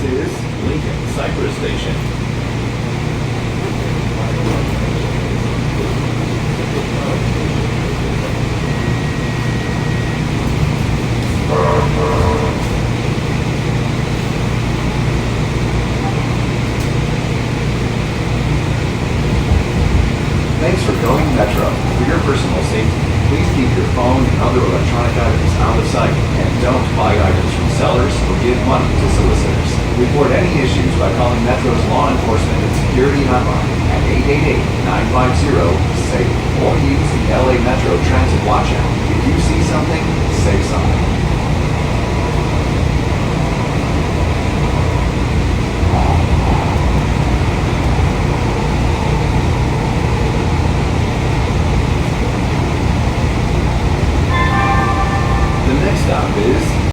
is Lincoln Cypress Station. Thanks for going Metro. For your personal safety, please keep your phone and other electronic items out of sight, and don't buy items from sellers or give money to solicitors. Report any issues by calling Metro's law enforcement and security hotline at 888-950-SAFE or use the LA Metro Transit Watch app. If you see something, say something.